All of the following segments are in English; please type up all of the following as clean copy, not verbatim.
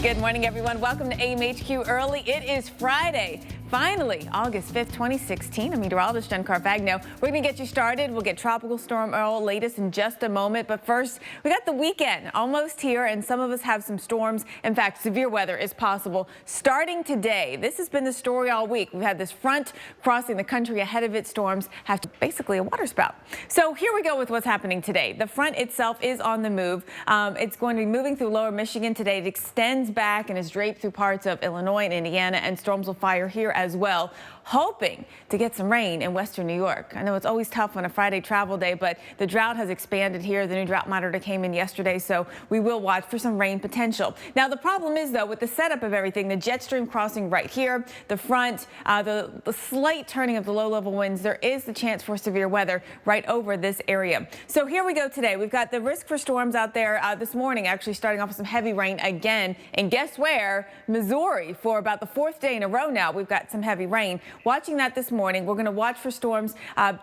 Good morning, everyone. Welcome to AMHQ Early. It is Friday. Finally, August 5th, 2016. I'm meteorologist Jen Carfagno. We're going to get you started. We'll get Tropical Storm Earl latest in just a moment. But first, we got the weekend almost here, and some of us have some storms. In fact, severe weather is possible starting today. This has been the story all week. We've had this front crossing the country. Ahead of it, storms have basically a water spout. So here we go with what's happening today. The front itself is on the move. It's going to be moving through lower Michigan today. It extends back and is draped through parts of Illinois and Indiana, and storms will fire here as well, hoping to get some rain in western New York. I know it's always tough on a Friday travel day, but the drought has expanded here. The new drought monitor came in yesterday, so we will watch for some rain potential. Now, the problem is, though, with the setup of everything, the jet stream crossing right here, the front, the slight turning of the low-level winds, there is the chance for severe weather right over this area. So here we go today. We've got the risk for storms out there this morning, actually starting off with some heavy rain again. And guess where? Missouri. For about the fourth day in a row now, we've got some heavy rain. Watching that this morning, we're going to watch for storms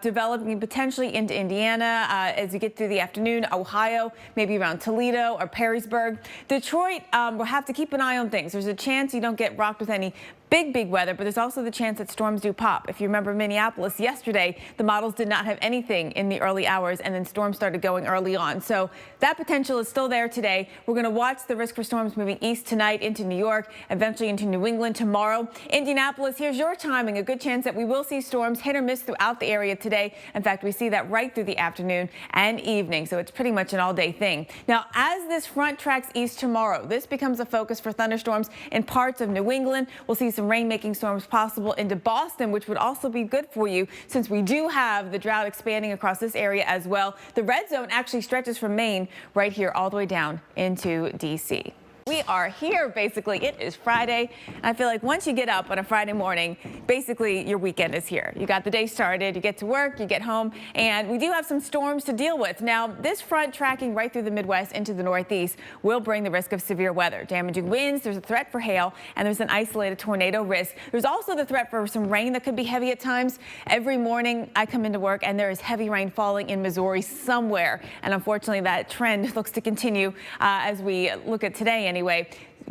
developing potentially into Indiana as you get through the afternoon, Ohio, maybe around Toledo or Perrysburg. Detroit, we'll have to keep an eye on things. There's a chance you don't get rocked with any big weather, but there's also the chance that storms do pop. If you remember Minneapolis yesterday, the models did not have anything in the early hours, and then storms started going early on. So that potential is still there today. We're going to watch the risk for storms moving east tonight into New York, eventually into New England tomorrow. Indianapolis, here's your timing. A good chance that we will see storms hit or miss throughout the area today. In fact, we see that right through the afternoon and evening, so it's pretty much an all-day thing. Now, as this front tracks east tomorrow, this becomes a focus for thunderstorms in parts of New England. We'll see some rain-making storms possible into Boston, which would also be good for you since we do have the drought expanding across this area as well. The red zone actually stretches from Maine right here all the way down into D.C. We are here, basically. It is Friday. I feel like once you get up on a Friday morning, basically your weekend is here. You got the day started, you get to work, you get home, and we do have some storms to deal with. Now, this front tracking right through the Midwest into the Northeast will bring the risk of severe weather. Damaging winds, there's a threat for hail, and there's an isolated tornado risk. There's also the threat for some rain that could be heavy at times. Every morning I come into work and there is heavy rain falling in Missouri somewhere, and unfortunately that trend looks to continue as we look at today anyway.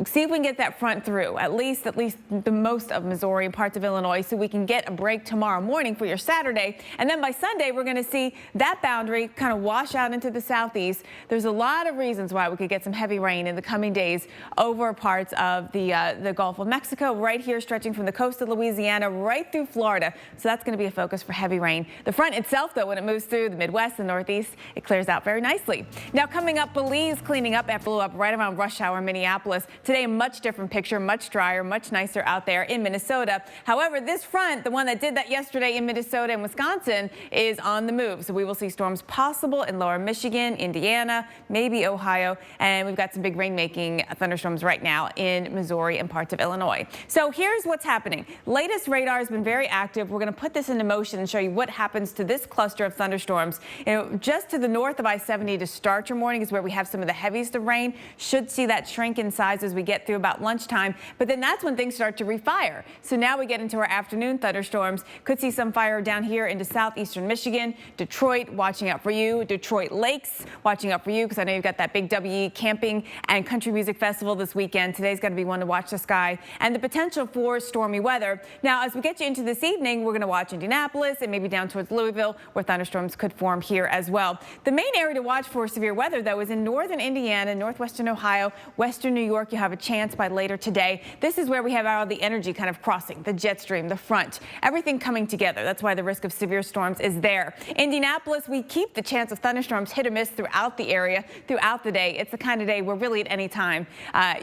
See if we can get that front through, at least the most of Missouri and parts of Illinois, so we can get a break tomorrow morning for your Saturday. And then by Sunday, we're going to see that boundary kind of wash out into the southeast. There's a lot of reasons why we could get some heavy rain in the coming days over parts of the Gulf of Mexico, right here stretching from the coast of Louisiana right through Florida. So that's going to be a focus for heavy rain. The front itself, though, when it moves through the Midwest and Northeast, it clears out very nicely. Now coming up, Belize cleaning up after blew up right around rush hour in Minneapolis. Today, a much different picture, much drier, much nicer out there in Minnesota. However, this front, the one that did that yesterday in Minnesota and Wisconsin, is on the move. So we will see storms possible in lower Michigan, Indiana, maybe Ohio, and we've got some big rain-making thunderstorms right now in Missouri and parts of Illinois. So here's what's happening. Latest radar has been very active. We're going to put this into motion and show you what happens to this cluster of thunderstorms. You know, just to the north of I-70 to start your morning is where we have some of the heaviest of rain. Should see that shrink in size as we get through about lunchtime, but then that's when things start to refire. So now we get into our afternoon thunderstorms. Could see some fire down here into southeastern Michigan. Detroit, watching out for you. Detroit Lakes, watching out for you, because I know you've got that big WE camping and country music festival this weekend. Today's going to be one to watch the sky and the potential for stormy weather. Now, as we get you into this evening, we're going to watch Indianapolis and maybe down towards Louisville, where thunderstorms could form here as well. The main area to watch for severe weather, though, is in northern Indiana, northwestern Ohio, western New York. You have a chance by later today. This is where we have all the energy kind of crossing, the jet stream, the front, everything coming together. That's why the risk of severe storms is there. Indianapolis, we keep the chance of thunderstorms hit or miss throughout the area, throughout the day. It's the kind of day where really at any time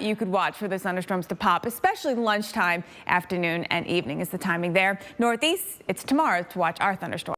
you could watch for those thunderstorms to pop, especially lunchtime, afternoon, and evening is the timing there. Northeast, it's tomorrow to watch our thunderstorms.